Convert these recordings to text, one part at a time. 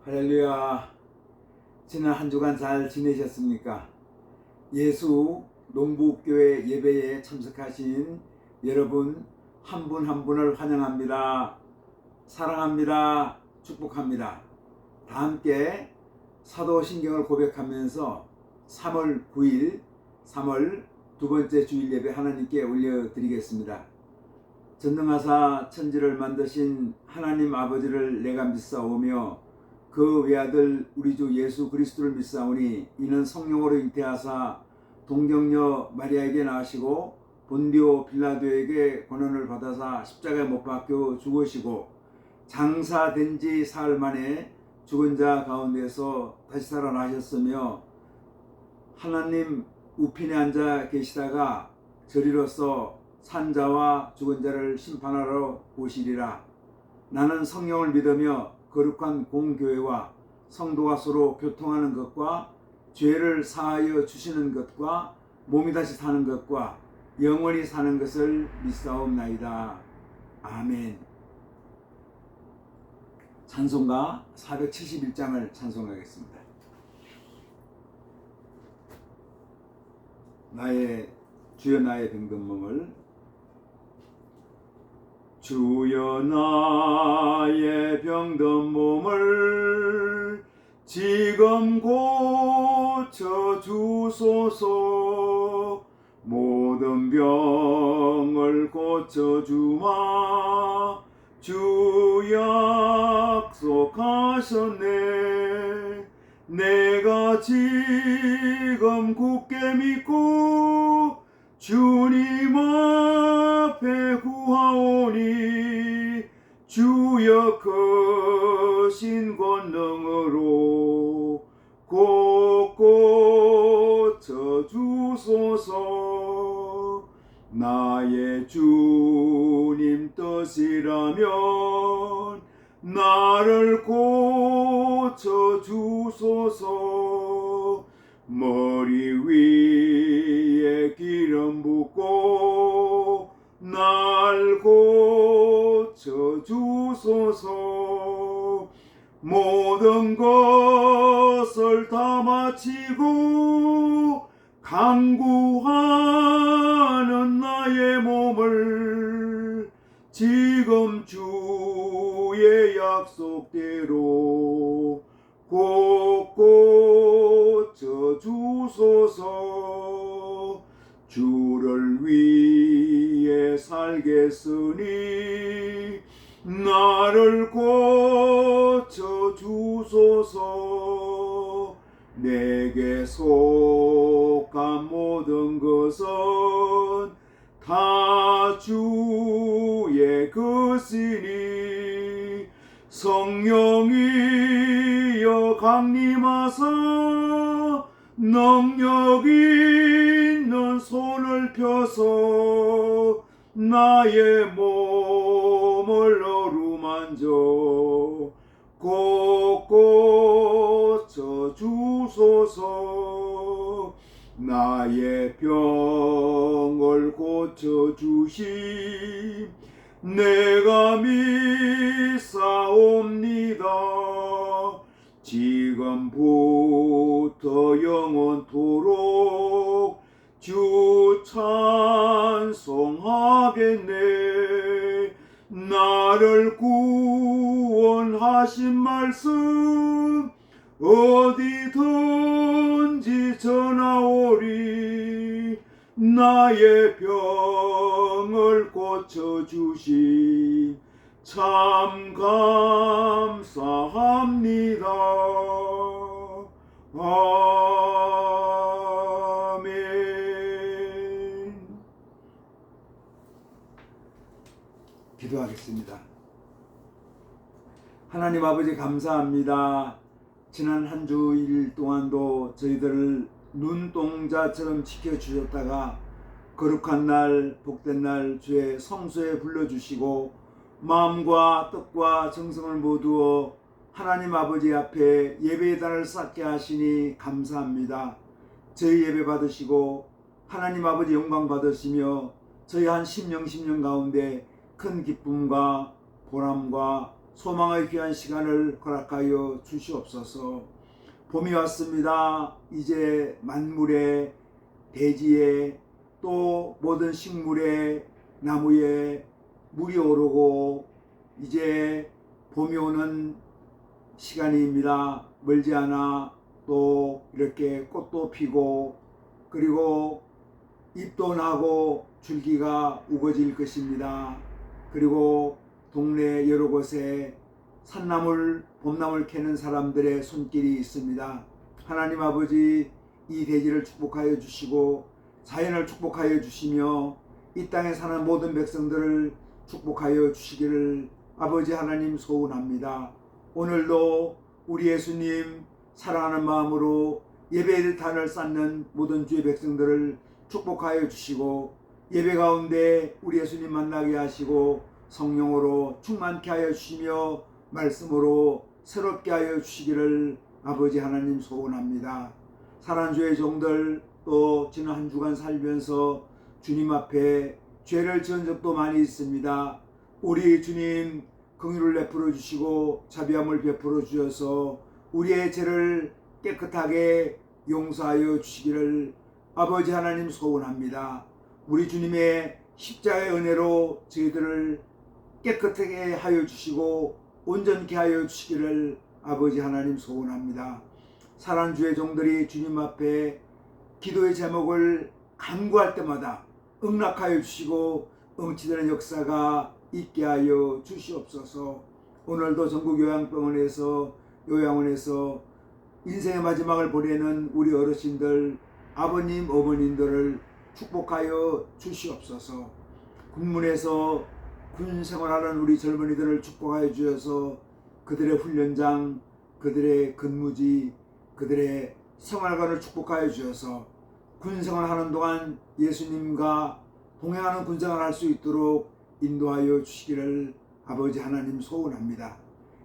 할렐루야. 지난 한 주간 잘 지내셨습니까? 예수 농부교회 예배에 참석하신 여러분 한 분 한 분을 환영합니다. 사랑합니다. 축복합니다. 다 함께 사도신경을 고백하면서 3월 9일 3월 두 번째 주일 예배 하나님께 올려드리겠습니다. 전능하사 천지를 만드신 하나님 아버지를 내가 믿사오며 그 외아들 우리 주 예수 그리스도를 믿사오니 이는 성령으로 잉태하사 동정녀 마리아에게 나으시고 본디오 빌라도에게 고난을 받아사 십자가에 못 박혀 죽으시고 장사된 지 사흘 만에 죽은 자 가운데서 다시 살아나셨으며 하나님 우편에 앉아 계시다가 저리로서 산자와 죽은 자를 심판하러 오시리라. 나는 성령을 믿으며 거룩한 공교회와 성도가 서로 교통하는 것과 죄를 사하여 주시는 것과 몸이 다시 사는 것과 영원히 사는 것을 믿사옵나이다. 아멘. 찬송가 471장을 찬송하겠습니다. 주여 나의 병든 몸을 주여 나의 병든 몸을 지금 고쳐주소서. 모든 병을 고쳐주마 주 약속하셨네. 내가 지금 굳게 믿고 주님 앞에 구하오니 주여 크신 권능으로 곧 고쳐주소서. 나의 주님 뜻이라면 나를 고쳐주소서. 머리 위에 기름 붓고 날 고쳐주소서. 모든 것을 다 마치고 간구하는 나의 몸을 지금 주의 약속대로 곧 고쳐주소서. 주를 위해 살겠으니 나를 고쳐주소서. 내게 속한 모든 것은 다 주의 것이니 성령이여 강림하사 능력 있는 손을 펴서 나의 몸을 어루만져 곧 고쳐주소서. 나의 병을 고쳐주심 내가 믿사옵니다. 지금부터 영원토록 주 찬송하겠네. 나를 구원하신 말씀 어디든지 전하오리. 나의 병을 고쳐주심 참 감사합니다. 아멘. 기도하겠습니다. 하나님 아버지 감사합니다. 지난 한 주일 동안도 저희들을 눈동자처럼 지켜주셨다가 거룩한 날 복된 날 주의 성소에 불러주시고 마음과 뜻과 정성을 모두어 하나님 아버지 앞에 예배의 단을 쌓게 하시니 감사합니다. 저희 예배 받으시고 하나님 아버지 영광 받으시며 저희 한 10년 가운데 큰 기쁨과 보람과 소망의 귀한 시간을 허락하여 주시옵소서. 봄이 왔습니다. 이제 만물에, 대지에, 또 모든 식물에, 나무에 물이 오르고 이제 봄이 오는 시간입니다. 멀지 않아 또 이렇게 꽃도 피고 그리고 잎도 나고 줄기가 우거질 것입니다. 그리고 동네 여러 곳에 산나물, 봄나물 캐는 사람들의 손길이 있습니다. 하나님 아버지, 이 대지를 축복하여 주시고 자연을 축복하여 주시며 이 땅에 사는 모든 백성들을 축복하여 주시기를 아버지 하나님 소원합니다. 오늘도 우리 예수님 사랑하는 마음으로 예배의 단을 쌓는 모든 주의 백성들을 축복하여 주시고 예배 가운데 우리 예수님 만나게 하시고 성령으로 충만케 하여 주시며 말씀으로 새롭게 하여 주시기를 아버지 하나님 소원합니다. 사랑하는 주의 종들, 또 지난 한 주간 살면서 주님 앞에 죄를 지은 적도 많이 있습니다. 우리 주님 긍휼을 베풀어 주시고 자비함을 베풀어 주셔서 우리의 죄를 깨끗하게 용서하여 주시기를 아버지 하나님 소원합니다. 우리 주님의 십자가의 은혜로 저희들을 깨끗하게 하여 주시고 온전케 하여 주시기를 아버지 하나님 소원합니다. 사랑하는 주의 종들이 주님 앞에 기도의 제목을 간구할 때마다 응답하여 주시고 응치되는 역사가 있게 하여 주시옵소서. 오늘도 전국 요양병원에서 인생의 마지막을 보내는 우리 어르신들, 아버님, 어머님들을 축복하여 주시옵소서. 군문에서 군 생활하는 우리 젊은이들을 축복하여 주셔서 그들의 훈련장, 그들의 근무지, 그들의 생활관을 축복하여 주셔서 군 생활하는 동안 예수님과 동행하는 군 생활을 할 수 있도록 인도하여 주시기를 아버지 하나님 소원합니다.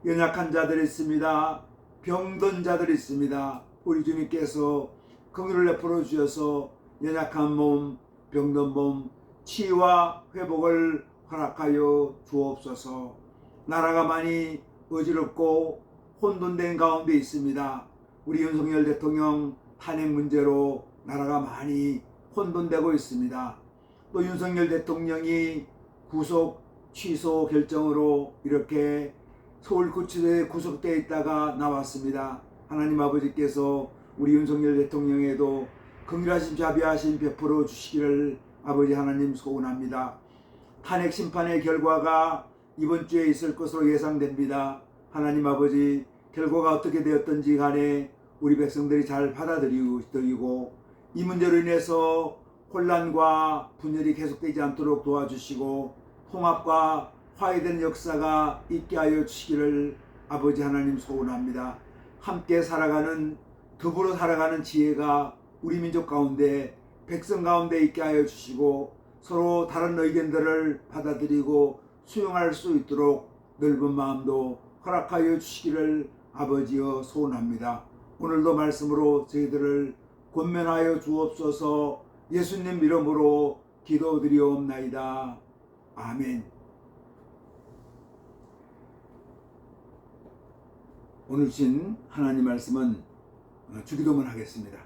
연약한 자들이 있습니다. 병든 자들이 있습니다. 우리 주님께서 긍휼을 베풀어 주셔서 연약한 몸, 병든 몸 치유와 회복을 허락하여 주옵소서. 나라가 많이 어지럽고 혼돈된 가운데 있습니다. 우리 윤석열 대통령 탄핵 문제로 나라가 많이 혼돈되고 있습니다. 또 윤석열 대통령이 구속 취소 결정으로 이렇게 서울구치소에 구속되어 있다가 나왔습니다. 하나님 아버지께서 우리 윤석열 대통령에도 긍휼하심 자비하심 베풀어 주시기를 아버지 하나님 소원합니다. 탄핵 심판의 결과가 이번 주에 있을 것으로 예상됩니다. 하나님 아버지, 결과가 어떻게 되었든지 간에 우리 백성들이 잘 받아들이고 이 문제로 인해서 혼란과 분열이 계속되지 않도록 도와주시고 통합과 화해된 역사가 있게 하여 주시기를 아버지 하나님 소원합니다. 함께 살아가는, 더불어 살아가는 지혜가 우리 민족 가운데, 백성 가운데 있게 하여 주시고 서로 다른 의견들을 받아들이고 수용할 수 있도록 넓은 마음도 허락하여 주시기를 아버지여 소원합니다. 오늘도 말씀으로 저희들을 권면하여 주옵소서. 예수님 이름으로 기도드리옵나이다. 아멘. 오늘 주신 하나님 말씀은 주기도문 하겠습니다.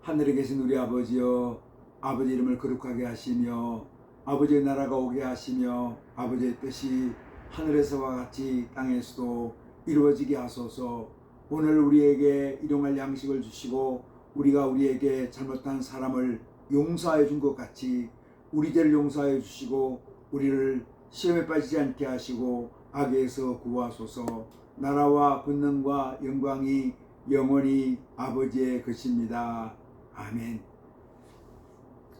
하늘에 계신 우리 아버지여, 아버지 이름을 거룩하게 하시며 아버지의 나라가 오게 하시며 아버지의 뜻이 하늘에서와 같이 땅에서도 이루어지게 하소서. 오늘 우리에게 일용할 양식을 주시고 우리가 우리에게 잘못한 사람을 용서하여 준 것 같이 우리 죄를 용서하여 주시고 우리를 시험에 빠지지 않게 하시고 악에서 구하소서. 나라와 권능과 영광이 영원히 아버지의 것입니다. 아멘.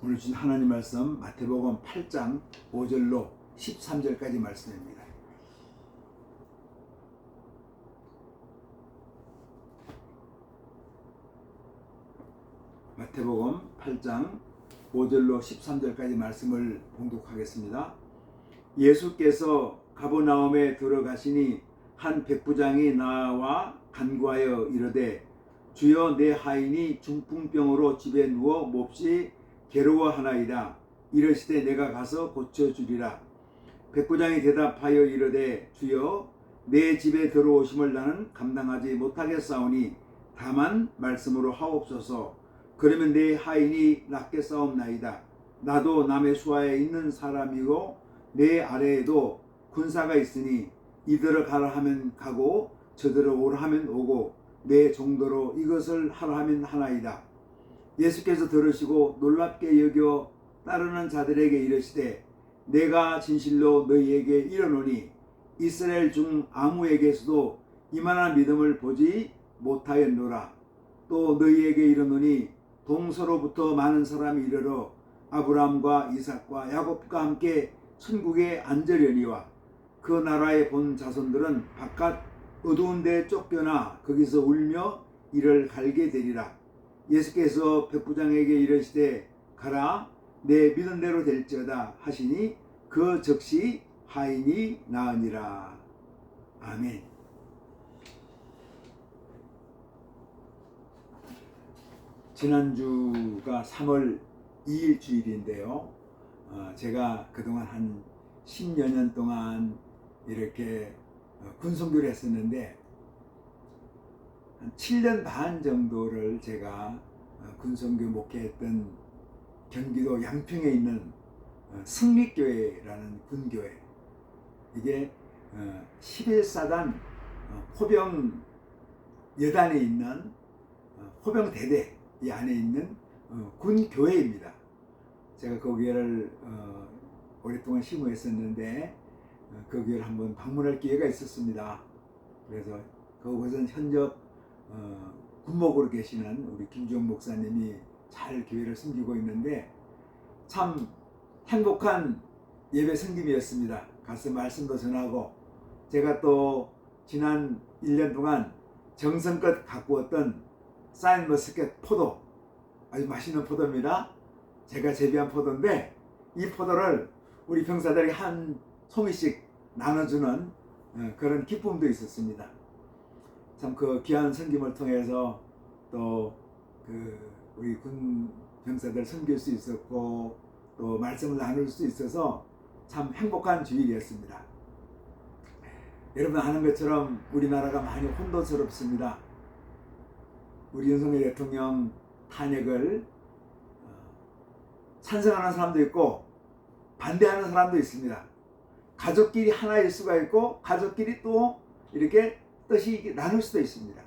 오늘 주신 하나님 말씀 마태복음 8장 5절로 13절까지 말씀입니다. 마태복음 8장 5절로 13절까지 말씀을 봉독하겠습니다. 예수께서 가버나움에 들어가시니 한 백부장이 나와 간구하여 이르되 주여, 내 하인이 중풍병으로 집에 누워 몹시 괴로워하나이다. 이르시되 내가 가서 고쳐주리라. 백부장이 대답하여 이르되 주여, 내 집에 들어오심을 나는 감당하지 못하겠사오니 다만 말씀으로 하옵소서. 그러면 내 하인이 낫게 싸움나이다. 나도 남의 수하에 있는 사람이고 내 아래에도 군사가 있으니 이들을 가라 하면 가고 저들을 오라 하면 오고 내 정도로 이것을 하라 하면 하나이다. 예수께서 들으시고 놀랍게 여겨 따르는 자들에게 이르시되 내가 진실로 너희에게 이르노니 이스라엘 중 아무에게서도 이만한 믿음을 보지 못하였노라. 또 너희에게 이르노니 동서로부터 많은 사람이 이르러 아브라함과 이삭과 야곱과 함께 천국에 앉으려니와 그 나라에 본 자손들은 바깥 어두운 데 쫓겨나 거기서 울며 이를 갈게 되리라. 예수께서 백부장에게 이르시되 가라 내 믿은 대로 될지어다 하시니 그 즉시 하인이 나으니라. 아멘. 지난주가 3월 2일 주일인데요. 제가 그동안 한 10여 년 동안 이렇게 군선교를 했었는데 한 7년 반 정도를 제가 군선교 목회했던 경기도 양평에 있는 승리교회라는 군교회, 이게 11사단 포병 여단에 있는 포병대대 이 안에 있는 군교회입니다. 제가 그 교회를 오랫동안 심호했었는데 그 교회를 한번 방문할 기회가 있었습니다. 그래서 그곳은 현역 군목으로 계시는 우리 김주영 목사님이 잘 교회를 섬기고 있는데 참 행복한 예배 섬김이었습니다. 가서 말씀도 전하고 제가 또 지난 1년 동안 정성껏 가꾸었던 사인 머스켓 포도, 아주 맛있는 포도입니다. 제가 재배한 포도인데 이 포도를 우리 병사들이 한 송이씩 나눠주는 그런 기쁨도 있었습니다. 참 그 귀한 섬김을 통해서 또 우리 군 병사들 섬길 수 있었고 또 말씀을 나눌 수 있어서 참 행복한 주일이었습니다. 여러분 아는 것처럼 우리나라가 많이 혼돈스럽습니다. 우리 윤석열 대통령 탄핵을 찬성하는 사람도 있고 반대하는 사람도 있습니다. 가족끼리 하나일 수가 있고 가족끼리 또 이렇게 뜻이 나눌 수도 있습니다.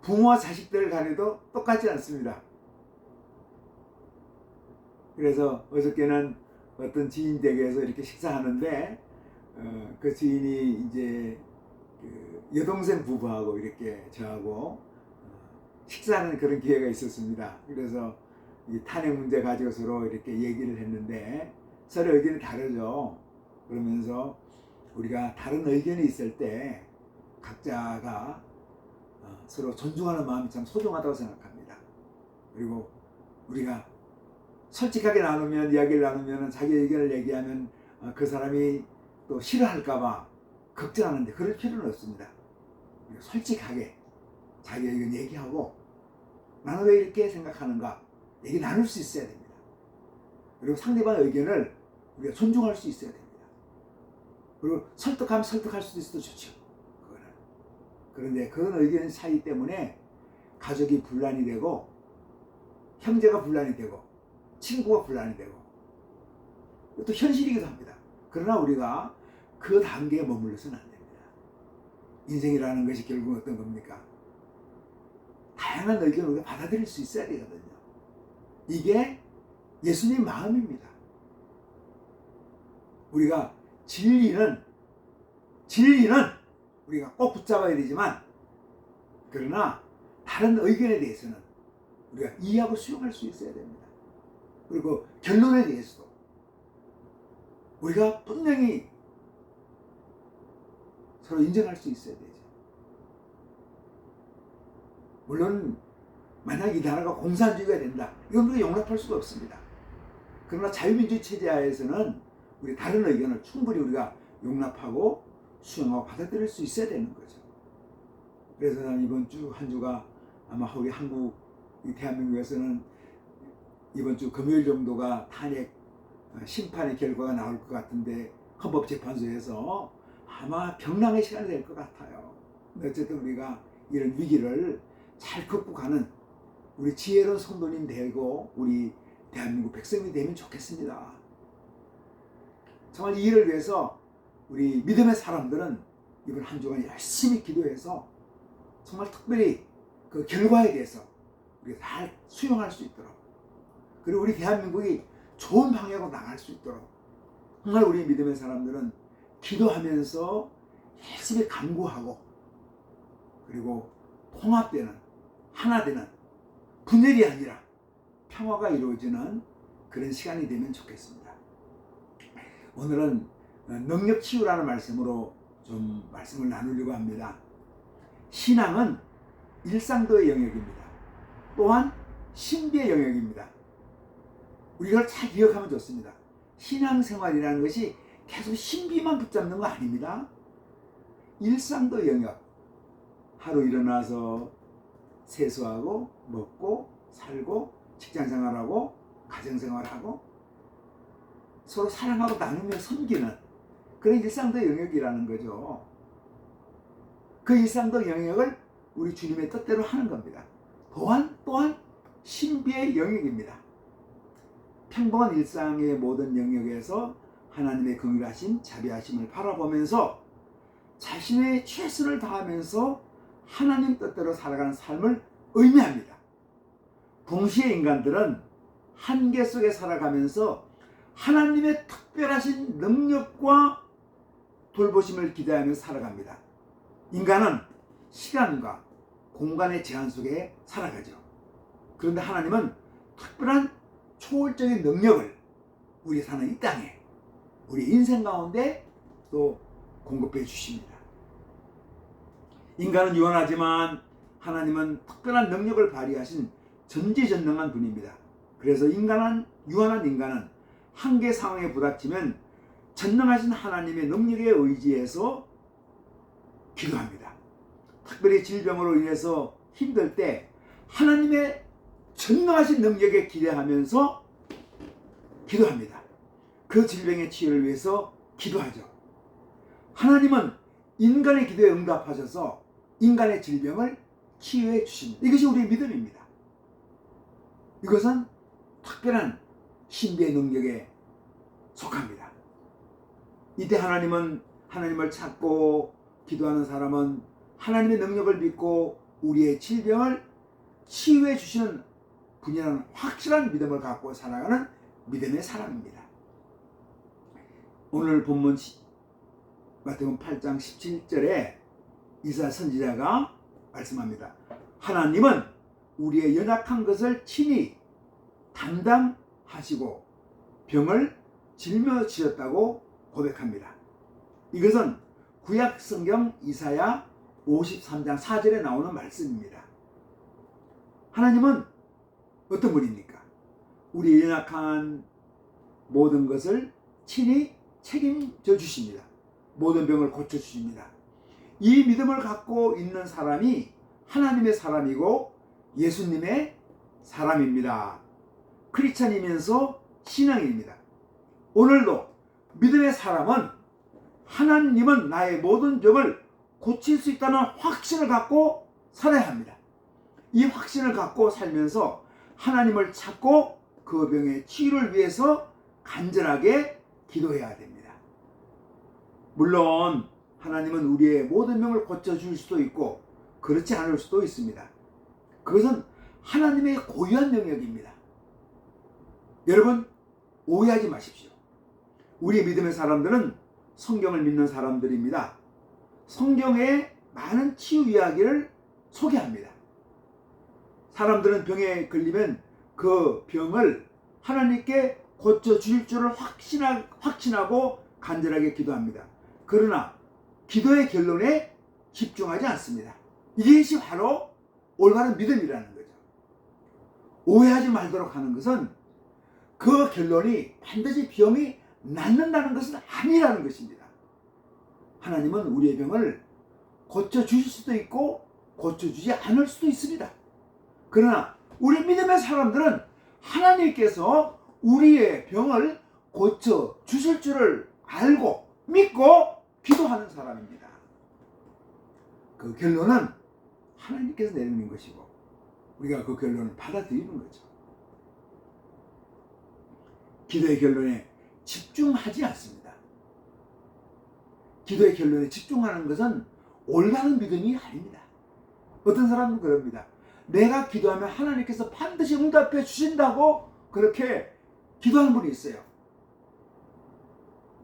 부모와 자식들 간에도 똑같지 않습니다. 그래서 어저께는 어떤 지인 댁에서 이렇게 식사하는데 그 지인이 이제 그 여동생 부부하고 이렇게 저하고 식사하는 그런 기회가 있었습니다. 그래서 이 탄핵 문제 가지고 서로 이렇게 얘기를 했는데 서로 의견이 다르죠. 그러면서 우리가 다른 의견이 있을 때 각자가 서로 존중하는 마음이 참 소중하다고 생각합니다. 그리고 우리가 솔직하게 나누면, 이야기를 나누면, 자기 의견을 얘기하면 그 사람이 또 싫어할까봐 걱정하는데 그럴 필요는 없습니다. 솔직하게 자기 의견 얘기하고 나는 왜 이렇게 생각하는가 얘기 나눌 수 있어야 됩니다. 그리고 상대방의 의견을 우리가 존중할 수 있어야 됩니다. 그리고 설득하면 설득할 수도 있어도 좋죠. 그거는. 그런데 그런 의견 차이 때문에 가족이 분란이 되고 형제가 분란이 되고 친구가 분란이 되고 또 현실이기도 합니다. 그러나 우리가 그 단계에 머물러서는 안 됩니다. 인생이라는 것이 결국 어떤 겁니까? 다양한 의견을 우리가 받아들일 수 있어야 되거든요. 이게 예수님 마음입니다. 우리가 진리는 우리가 꼭 붙잡아야 되지만 그러나 다른 의견에 대해서는 우리가 이해하고 수용할 수 있어야 됩니다. 그리고 결론에 대해서도 우리가 분명히 서로 인정할 수 있어야 되죠. 물론 만약 이 나라가 공산주의가 된다, 이건 우리가 용납할 수가 없습니다. 그러나 자유민주주의 체제 하에서는 우리 다른 의견을 충분히 우리가 용납하고 수용하고 받아들일 수 있어야 되는 거죠. 그래서 난 이번 주 한 주가 아마 우리 한국, 대한민국에서는 이번 주 금요일 정도가 탄핵 심판의 결과가 나올 것 같은데 헌법재판소에서 아마 병랑의 시간이 될 것 같아요. 근데 어쨌든 우리가 이런 위기를 잘 극복하는 우리 지혜로운 성도님 되고 우리 대한민국 백성이 되면 좋겠습니다. 정말 이 일을 위해서 우리 믿음의 사람들은 이번 한 주간 열심히 기도해서 정말 특별히 그 결과에 대해서 우리가 잘 수용할 수 있도록, 그리고 우리 대한민국이 좋은 방향으로 나갈 수 있도록 정말 우리 믿음의 사람들은 기도하면서 열심히 간구하고, 그리고 통합되는, 하나 되는, 분열이 아니라 평화가 이루어지는 그런 시간이 되면 좋겠습니다. 오늘은 능력 치유라는 말씀으로 좀 말씀을 나누려고 합니다. 신앙은 일상도의 영역입니다. 또한 신비의 영역입니다. 우리가 이걸 잘 기억하면 좋습니다. 신앙생활이라는 것이 계속 신비만 붙잡는 거 아닙니다. 일상도 영역. 하루 일어나서 세수하고 먹고 살고 직장생활하고 가정생활하고 서로 사랑하고 나누며 섬기는 그런 일상도 영역이라는 거죠. 그 일상도 영역을 우리 주님의 뜻대로 하는 겁니다. 또한 신비의 영역입니다. 평범한 일상의 모든 영역에서 하나님의 긍휼하심, 자비하심을 바라보면서 자신의 최선을 다하면서 하나님 뜻대로 살아가는 삶을 의미합니다. 동시에 인간들은 한계 속에 살아가면서 하나님의 특별하신 능력과 돌보심을 기대하며 살아갑니다. 인간은 시간과 공간의 제한 속에 살아가죠. 그런데 하나님은 특별한 초월적인 능력을 우리 사는 이 땅에, 우리 인생 가운데 또 공급해 주십니다. 인간은 유한하지만 하나님은 특별한 능력을 발휘하신 전지전능한 분입니다. 그래서 유한한 인간은 한계 상황에 부닥치면 전능하신 하나님의 능력에 의지해서 기도합니다. 특별히 질병으로 인해서 힘들 때 하나님의 전능하신 능력에 기대하면서 기도합니다. 그 질병의 치유를 위해서 기도하죠. 하나님은 인간의 기도에 응답하셔서 인간의 질병을 치유해 주십니다. 이것이 우리의 믿음입니다. 이것은 특별한 신비의 능력에 속합니다. 이때 하나님을 찾고 기도하는 사람은 하나님의 능력을 믿고 우리의 질병을 치유해 주시는 분이라는 확실한 믿음을 갖고 살아가는 믿음의 사람입니다. 오늘 본문 마태복음 8장 17절에 이사야 선지자가 말씀합니다. 하나님은 우리의 연약한 것을 친히 담당하시고 병을 짊어지셨다고 고백합니다. 이것은 구약 성경 이사야 53장 4절에 나오는 말씀입니다. 하나님은 어떤 분입니까? 우리 연약한 모든 것을 친히 책임져 주십니다. 모든 병을 고쳐 주십니다. 이 믿음을 갖고 있는 사람이 하나님의 사람이고 예수님의 사람입니다. 크리스찬이면서 신앙인입니다. 오늘도 믿음의 사람은 하나님은 나의 모든 병을 고칠 수 있다는 확신을 갖고 살아야 합니다. 이 확신을 갖고 살면서 하나님을 찾고 그 병의 치유를 위해서 간절하게 기도해야 됩니다. 물론 하나님은 우리의 모든 병을 고쳐줄 수도 있고 그렇지 않을 수도 있습니다. 그것은 하나님의 고유한 영역입니다. 여러분 오해하지 마십시오. 우리 믿음의 사람들은 성경을 믿는 사람들입니다. 성경에 많은 치유 이야기를 소개합니다. 사람들은 병에 걸리면 그 병을 하나님께 고쳐주실 줄을 확신하고 간절하게 기도합니다. 그러나 기도의 결론에 집중하지 않습니다. 이것이 바로 올바른 믿음이라는 거죠. 오해하지 말도록 하는 것은 그 결론이 반드시 병이 낫는다는 것은 아니라는 것입니다. 하나님은 우리의 병을 고쳐주실 수도 있고 고쳐주지 않을 수도 있습니다. 그러나 우리 믿음의 사람들은 하나님께서 우리의 병을 고쳐주실 줄을 알고 믿고 기도하는 사람입니다. 그 결론은 하나님께서 내리는 것이고 우리가 그 결론을 받아들이는 거죠. 기도의 결론에 집중하지 않습니다. 기도의 결론에 집중하는 것은 올바른 믿음이 아닙니다. 어떤 사람은 그럽니다. 내가 기도하면 하나님께서 반드시 응답해 주신다고 그렇게 기도하는 분이 있어요.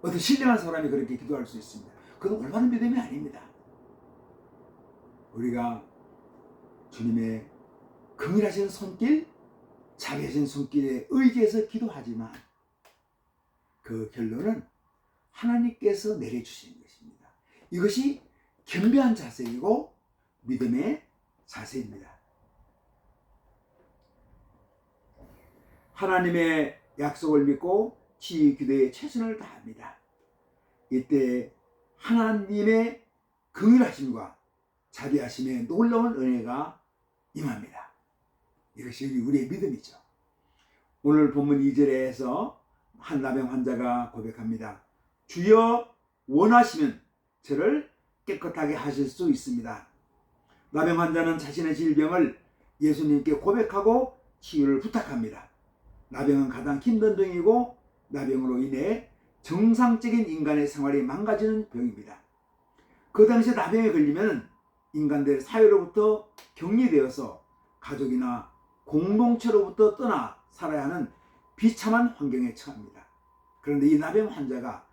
어떤 신령한 사람이 그렇게 기도할 수 있습니다. 그건 올바른 믿음이 아닙니다. 우리가 주님의 긍휼하신 손길, 자비하신 손길에 의지해서 기도하지만 그 결론은 하나님께서 내려주시는 것입니다. 이것이 겸비한 자세이고 믿음의 자세입니다. 하나님의 약속을 믿고 치유 기도에 최선을 다합니다. 이때 하나님의 긍휼하심과 자비하심의 놀라운 은혜가 임합니다. 이것이 우리의 믿음이죠. 오늘 본문 2절에서 한 나병 환자가 고백합니다. 주여 원하시면 저를 깨끗하게 하실 수 있습니다. 나병 환자는 자신의 질병을 예수님께 고백하고 치유를 부탁합니다. 나병은 가장 힘든 병이고 나병으로 인해 정상적인 인간의 생활이 망가지는 병입니다. 그 당시 나병에 걸리면 인간들 사회로부터 격리되어서 가족이나 공동체로부터 떠나 살아야 하는 비참한 환경에 처합니다. 그런데 이 나병 환자가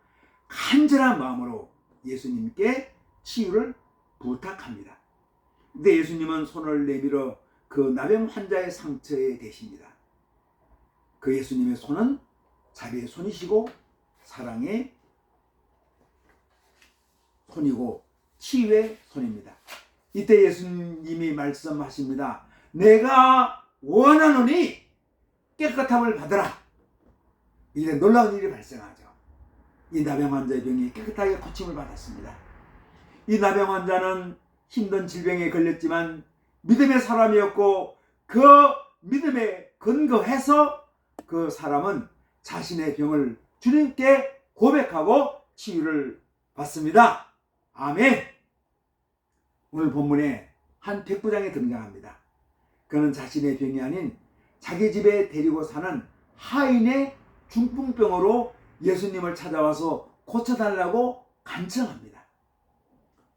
간절한 마음으로 예수님께 치유를 부탁합니다. 근데 예수님은 손을 내밀어 그 나병 환자의 상처에 대십니다. 그 예수님의 손은 자비의 손이시고 사랑의 손이고 치유의 손입니다. 이때 예수님이 말씀하십니다. 내가 원하노니 깨끗함을 받으라. 이제 놀라운 일이 발생하죠. 이 나병 환자의 병이 깨끗하게 고침을 받았습니다. 이 나병 환자는 힘든 질병에 걸렸지만 믿음의 사람이었고 그 믿음에 근거해서 그 사람은 자신의 병을 주님께 고백하고 치유를 받습니다. 아멘. 오늘 본문에 한 백부장이 등장합니다. 그는 자신의 병이 아닌 자기 집에 데리고 사는 하인의 중풍병으로 예수님을 찾아와서 고쳐달라고 간청합니다.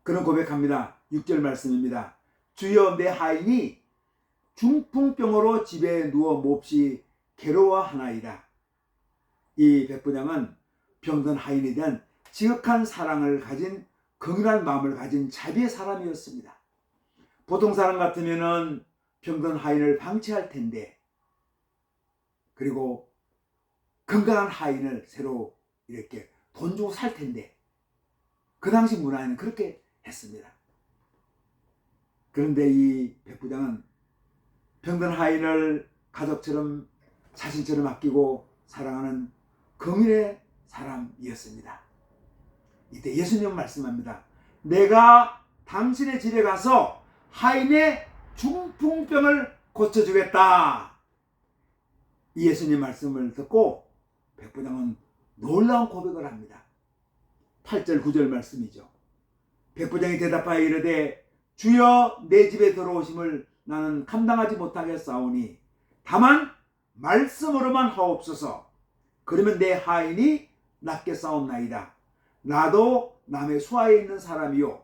그는 고백합니다. 6절 말씀입니다. 주여 내 하인이 중풍병으로 집에 누워 몹시 괴로워하나이다. 이 백부장은 병든 하인에 대한 지극한 사랑을 가진 긍휼한 마음을 가진 자비의 사람이었습니다. 보통 사람 같으면 병든 하인을 방치할 텐데 그리고 건강한 하인을 새로 이렇게 돈 주고 살 텐데 그 당시 문화에는 그렇게 했습니다. 그런데 이 백부장은 병든 하인을 가족처럼 자신처럼 아끼고 사랑하는 긍휼의 사람이었습니다. 이때 예수님은 말씀합니다. 내가 당신의 집에 가서 하인의 중풍병을 고쳐주겠다. 이 예수님 말씀을 듣고 백부장은 놀라운 고백을 합니다. 8절 9절 말씀이죠. 백부장이 대답하여 이르되 주여 내 집에 들어오심을 나는 감당하지 못하겠사오니 다만 말씀으로만 하옵소서. 그러면 내 하인이 낫게 싸움나이다. 나도 남의 수하에 있는 사람이요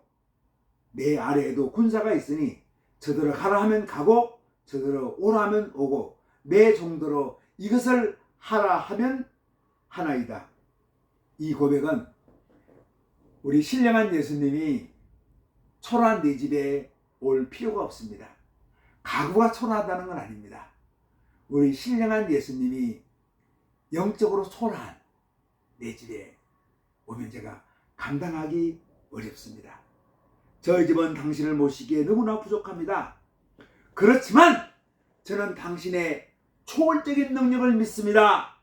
내 아래에도 군사가 있으니 저들을 가라 하면 가고 저들을 오라 하면 오고 내 종대로 이것을 하라 하면 하나이다. 이 고백은 우리 신령한 예수님이 초라한 내 집에 올 필요가 없습니다. 가구가 초라하다는 건 아닙니다. 우리 신령한 예수님이 영적으로 초라한 내 집에 오면 제가 감당하기 어렵습니다. 저희 집은 당신을 모시기에 너무나 부족합니다. 그렇지만 저는 당신의 초월적인 능력을 믿습니다.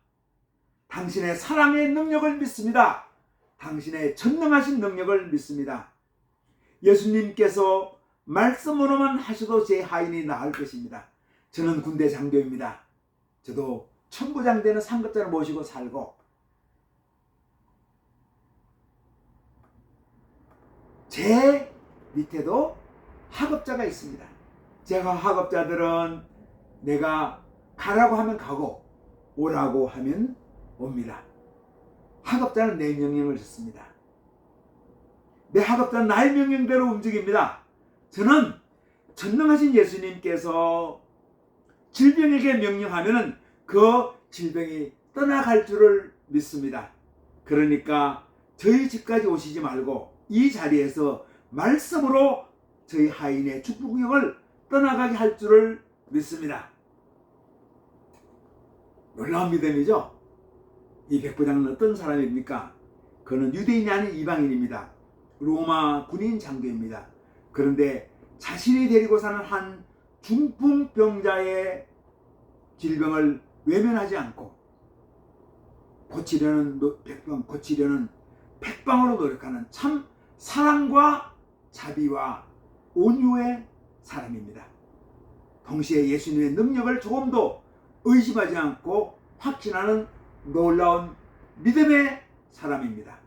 당신의 사랑의 능력을 믿습니다. 당신의 전능하신 능력을 믿습니다. 예수님께서 말씀으로만 하셔도 제 하인이 나을 것입니다. 저는 군대 장교입니다. 저도 천부장되는 상급자를 모시고 살고 제 밑에도 학업자가 있습니다. 제가 학업자들은 내가 가라고 하면 가고 오라고 하면 옵니다. 학업자는 내 명령을 듣습니다. 내 학업자는 나의 명령대로 움직입니다. 저는 전능하신 예수님께서 질병에게 명령하면 그 질병이 떠나갈 줄을 믿습니다. 그러니까 저희 집까지 오시지 말고 이 자리에서 말씀으로 저희 하인의 축복령을 떠나가게 할 줄을 믿습니다. 놀라운 믿음이죠. 이 백부장은 어떤 사람입니까? 그는 유대인이 아닌 이방인입니다. 로마 군인 장교입니다. 그런데 자신이 데리고 사는 한 중풍병자의 질병을 외면하지 않고 고치려는 백방으로 노력하는 참 사랑과 자비와 온유의 사람입니다. 동시에 예수님의 능력을 조금도 의심하지 않고 확신하는 놀라운 믿음의 사람입니다.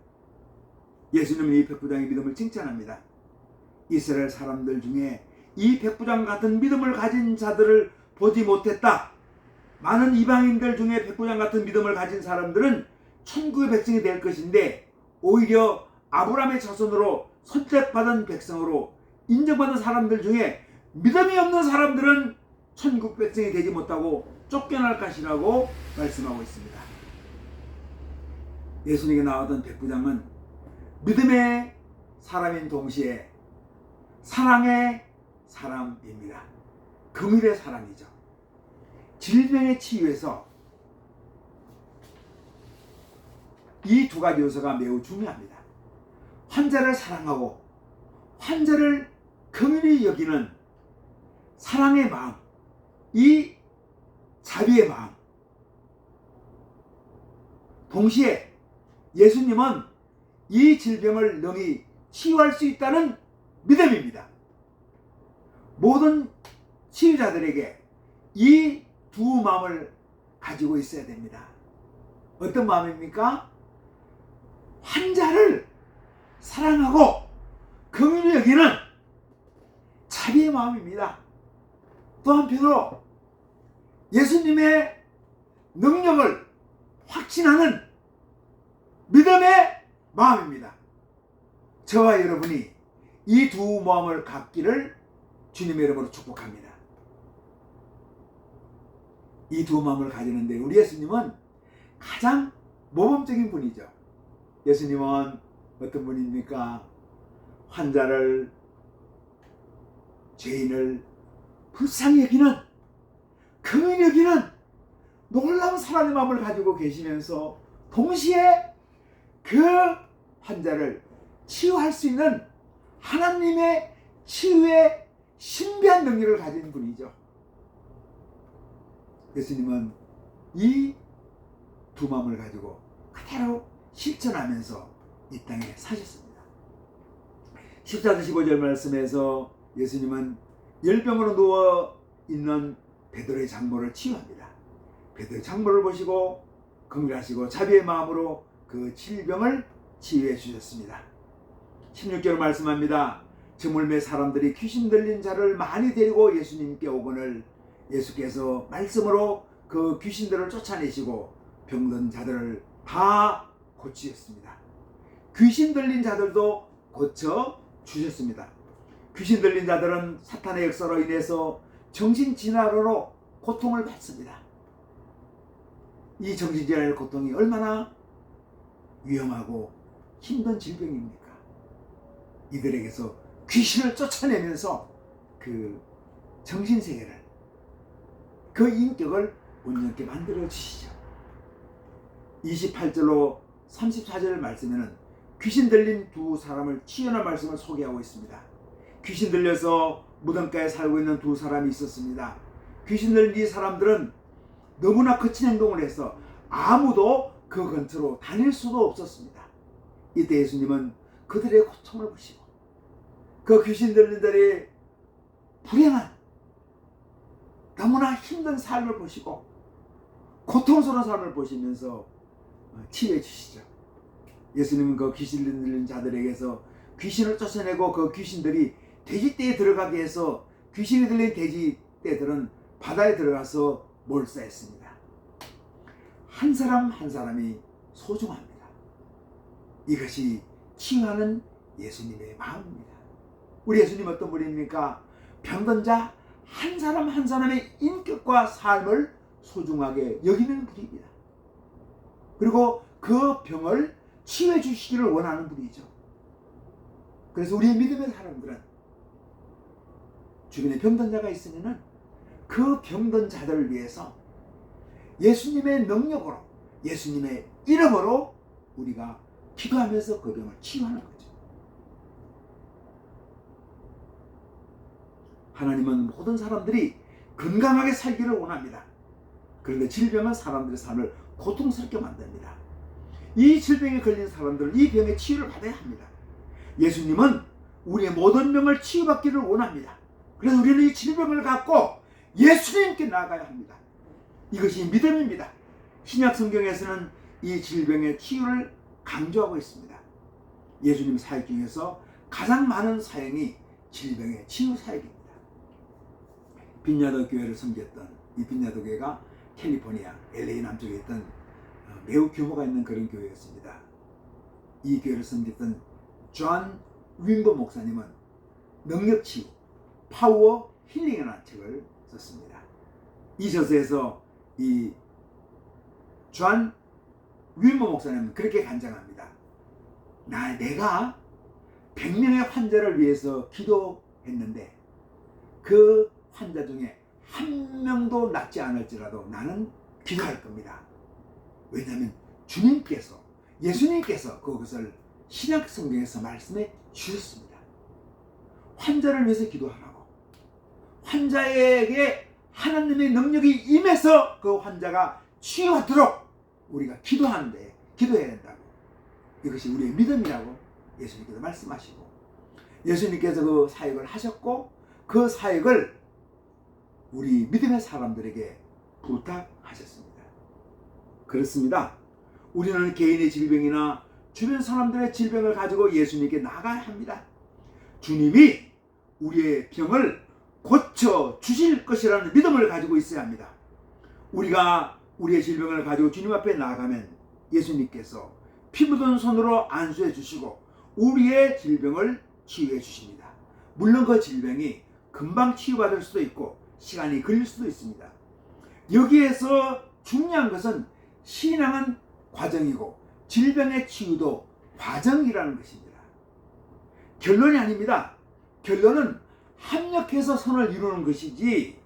예수님은 이 백부장의 믿음을 칭찬합니다. 이스라엘 사람들 중에 이 백부장 같은 믿음을 가진 자들을 보지 못했다. 많은 이방인들 중에 백부장 같은 믿음을 가진 사람들은 천국의 백성이 될 것인데 오히려 아브라함의 자손으로 선택받은 백성으로 인정받은 사람들 중에 믿음이 없는 사람들은 천국 백성이 되지 못하고 쫓겨날 것이라고 말씀하고 있습니다. 예수님에게 나왔던 백부장은 믿음의 사람인 동시에 사랑의 사람입니다. 긍휼의 사람이죠. 질병의 치유에서 이 두 가지 요소가 매우 중요합니다. 환자를 사랑하고 환자를 긍휼히 여기는 사랑의 마음, 이 자비의 마음. 동시에 예수님은 이 질병을 능히 치유할 수 있다는 믿음입니다. 모든 치유자들에게 이 두 마음을 가지고 있어야 됩니다. 어떤 마음입니까? 환자를 사랑하고 긍휼히 여기는 자비의 마음입니다. 또 한편으로 예수님의 능력을 확신하는 믿음의 마음입니다. 저와 여러분이 이 두 마음을 갖기를 주님의 이름으로 축복합니다. 이 두 마음을 가지는데 우리 예수님은 가장 모범적인 분이죠. 예수님은 어떤 분입니까? 환자를, 죄인을 불쌍히 여기는, 긍휼히 여기는 놀라운 사랑의 마음을 가지고 계시면서 동시에 그 환자를 치유할 수 있는 하나님의 치유의 신비한 능력을 가진 분이죠. 예수님은 이 두 마음을 가지고 그대로 실천하면서 이 땅에 사셨습니다. 14절 15절 말씀에서 예수님은 열병으로 누워있는 베드로의 장모를 치유합니다. 베드로의 장모를 보시고 긍휼하시고 자비의 마음으로 그 질병을 치유해 주셨습니다. 16절로 말씀합니다. 저물매 사람들이 귀신 들린 자를 많이 데리고 예수님께 오거늘 예수께서 말씀으로 그 귀신들을 쫓아내시고 병든 자들을 다 고치셨습니다. 귀신 들린 자들도 고쳐 주셨습니다. 귀신 들린 자들은 사탄의 역사로 인해서 정신질환으로 고통을 받습니다. 이 정신질환의 고통이 얼마나 위험하고 힘든 질병입니까? 이들에게서 귀신을 쫓아내면서 그 정신세계를, 그 인격을 온전하게 만들어 주시죠. 28절로 34절 말씀에는 귀신 들린 두 사람을 치유하는 말씀을 소개하고 있습니다. 귀신 들려서 무덤가에 살고 있는 두 사람이 있었습니다. 귀신 들린 이 사람들은 너무나 거친 행동을 해서 아무도 그 근처로 다닐 수도 없었습니다. 이때 예수님은 그들의 고통을 보시고 그 귀신 들린 자들의 불행한 너무나 힘든 삶을 보시고 고통스러운 삶을 보시면서 치유해 주시죠. 예수님은 그 귀신 들린 자들에게서 귀신을 쫓아내고 그 귀신들이 돼지떼에 들어가게 해서 귀신이 들린 돼지떼들은 바다에 들어가서 몰사했습니다. 한 사람 한 사람이 소중합니다. 이것이 치유하는 예수님의 마음입니다. 우리 예수님 어떤 분입니까? 병든 자 한 사람 한 사람의 인격과 삶을 소중하게 여기는 분입니다. 그리고 그 병을 치유해 주시기를 원하는 분이죠. 그래서 우리의 믿음의 사람들은 주변에 병든 자가 있으면은 그 병든 자들을 위해서 예수님의 능력으로, 예수님의 이름으로 우리가 기도하면서 그 병을 치유하는 거죠. 하나님은 모든 사람들이 건강하게 살기를 원합니다. 그런데 질병은 사람들의 삶을 고통스럽게 만듭니다. 이 질병에 걸린 사람들은 이 병의 치유를 받아야 합니다. 예수님은 우리의 모든 병을 치유받기를 원합니다. 그래서 우리는 이 질병을 갖고 예수님께 나아가야 합니다. 이것이 믿음입니다. 신약 성경에서는 이 질병의 치유를 강조하고 있습니다. 예수님 사역 중에서 가장 많은 사역이 질병의 치유 사역입니다. 빈야도 교회를 섬겼던 이 빈야도 교회가 캘리포니아, LA 남쪽에 있던 매우 규모가 있는 그런 교회였습니다. 이 교회를 섬겼던 존 윈버 목사님은 능력치유, 파워 힐링이라는 책을 썼습니다. 이 저서에서 이 존 윈버 목사님은 그렇게 간증합니다. 내가 100명의 환자를 위해서 기도했는데 그 환자 중에 한 명도 낫지 않을지라도 나는 기도할 겁니다. 왜냐하면 주님께서, 예수님께서 그것을 신약 성경에서 말씀해 주셨습니다. 환자를 위해서 기도하라고, 환자에게 하나님의 능력이 임해서 그 환자가 치유하도록 우리가 기도해야 된다고. 이것이 우리의 믿음이라고 예수님께서 말씀하시고, 예수님께서 그 사역을 하셨고 그 사역을 우리 믿음의 사람들에게 부탁하셨습니다. 그렇습니다. 우리는 개인의 질병이나 주변 사람들의 질병을 가지고 예수님께 나가야 합니다. 주님이 우리의 병을 고쳐 주실 것이라는 믿음을 가지고 있어야 합니다. 우리가 우리의 질병을 가지고 주님 앞에 나가면 예수님께서 피 묻은 손으로 안수해 주시고 우리의 질병을 치유해 주십니다. 물론 그 질병이 금방 치유받을 수도 있고 시간이 걸릴 수도 있습니다. 여기에서 중요한 것은 신앙은 과정이고 질병의 치유도 과정이라는 것입니다. 결론이 아닙니다. 결론은 합력해서 선을 이루는 것이지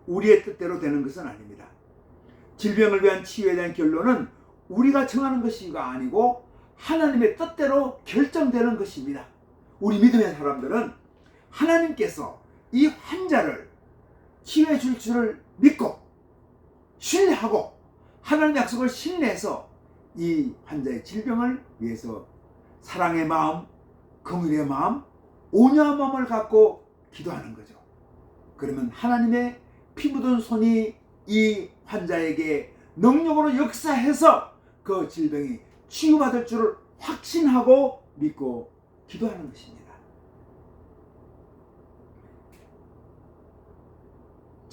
우리의 뜻대로 되는 것은 아닙니다. 질병을 위한 치유에 대한 결론은 우리가 정하는 것이가 아니고 하나님의 뜻대로 결정되는 것입니다. 우리 믿음의 사람들은 하나님께서 이 환자를 치유해 줄 줄을 믿고 신뢰하고 하나님의 약속을 신뢰해서 이 환자의 질병을 위해서 사랑의 마음, 긍휼의 마음, 온유한 마음을 갖고 기도하는 거죠. 그러면 하나님의 피 묻은 손이 이 환자에게 능력으로 역사해서 그 질병이 치유받을 줄을 확신하고 믿고 기도하는 것입니다.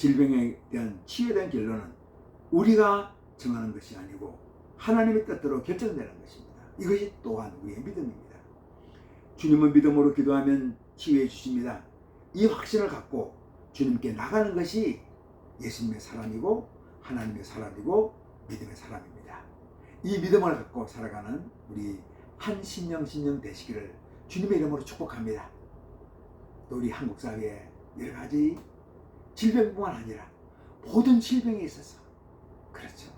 질병에 대한 치유에 대한 결론은 우리가 정하는 것이 아니고 하나님의 뜻대로 결정되는 것입니다. 이것이 또한 우리의 믿음입니다. 주님은 믿음으로 기도하면 치유해 주십니다. 이 확신을 갖고 주님께 나가는 것이 예수님의 사람이고 하나님의 사람이고 믿음의 사람입니다. 이 믿음을 갖고 살아가는 우리 한신령 되시기를 주님의 이름으로 축복합니다. 또 우리 한국 사회에 여러 가지 질병뿐만 아니라 모든 질병에 있어서 그렇죠.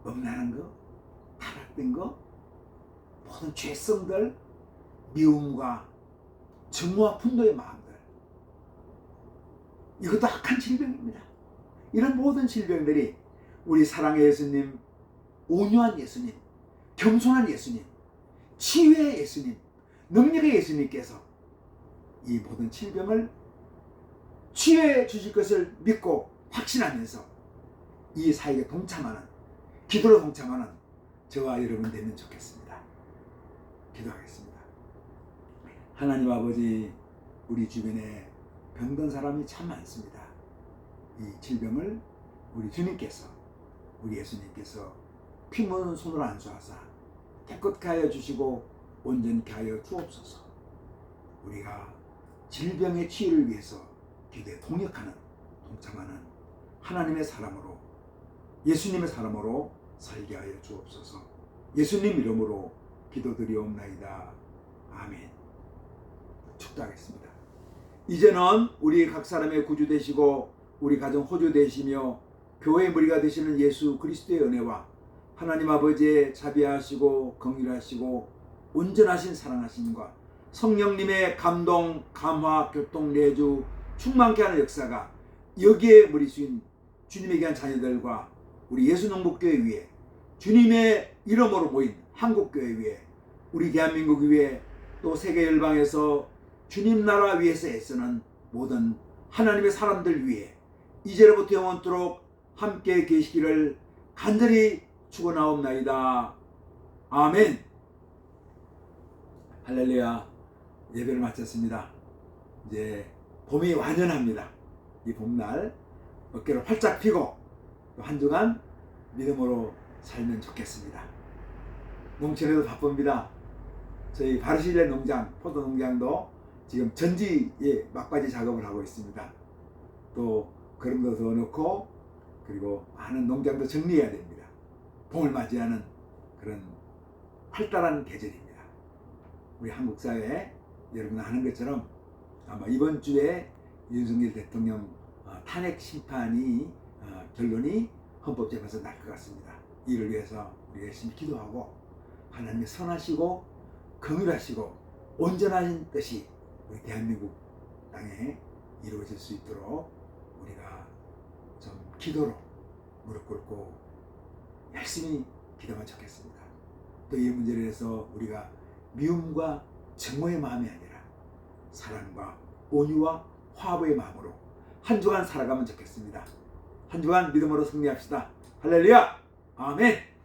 음란한 거, 타락된 거, 모든 죄성들, 미움과 증오와 분노의 마음들, 이것도 악한 질병입니다. 이런 모든 질병들이 우리 사랑의 예수님, 온유한 예수님, 겸손한 예수님, 치유의 예수님, 능력의 예수님께서 이 모든 질병을 치유해 주실 것을 믿고 확신하면서 이 사역에 동참하는, 기도로 동참하는 저와 여러분 되면 좋겠습니다. 기도하겠습니다. 하나님 아버지, 우리 주변에 병든 사람이 참 많습니다. 이 질병을 우리 주님께서, 우리 예수님께서 피 묻은 손으로 안수하사 깨끗게 하여 주시고 온전케 하여 주옵소서. 우리가 질병의 치유를 위해서 기도에 동역하는, 동참하는 하나님의 사람으로, 예수님의 사람으로 살게 하여 주옵소서. 예수님 이름으로 기도드리옵나이다. 아멘. 축도하겠습니다. 이제는 우리 각 사람의 구주 되시고 우리 가정 호주 되시며 교회의 머리가 되시는 예수 그리스도의 은혜와 하나님 아버지의 자비하시고 긍휼하시고 온전하신 사랑하심과 성령님의 감동, 감화, 교통, 내주 충만케 하는 역사가 여기에 무리수인 주님의 귀한 자녀들과 우리 예수농복교회 위에, 주님의 이름으로 모인 한국교회 위에, 우리 대한민국 위에, 또 세계 열방에서 주님 나라 위에서 애쓰는 모든 하나님의 사람들 위에 이제로부터 영원토록 함께 계시기를 간절히 축원하옵나이다. 아멘. 할렐루야. 예배를 마쳤습니다. 이제 봄이 완연합니다. 이 봄날 어깨를 활짝 펴고 한 주간 믿음으로 살면 좋겠습니다. 농촌에도 바쁩니다. 저희 바르실레 농장, 포도 농장도 지금 전지에 막바지 작업을 하고 있습니다. 또 거름도 더 넣고, 그리고 많은 농장도 정리해야 됩니다. 봄을 맞이하는 그런 활달한 계절입니다. 우리 한국 사회 여러분 아는 것처럼 아마 이번 주에 윤석열 대통령 탄핵 심판이 결론이 헌법재판소에 날 것 같습니다. 이를 위해서 우리 열심히 기도하고 하나님의 선하시고 긍휼하시고 온전한 뜻이 우리 대한민국 땅에 이루어질 수 있도록 우리가 좀 기도로 무릎 꿇고 열심히 기도하면 좋겠습니다. 또 이 문제를 해서 우리가 미움과 증오의 마음이 아니라 사랑과 온유와 화합의 마음으로 한 주간 살아가면 좋겠습니다. 한 주간 믿음으로 승리합시다. 할렐루야! 아멘!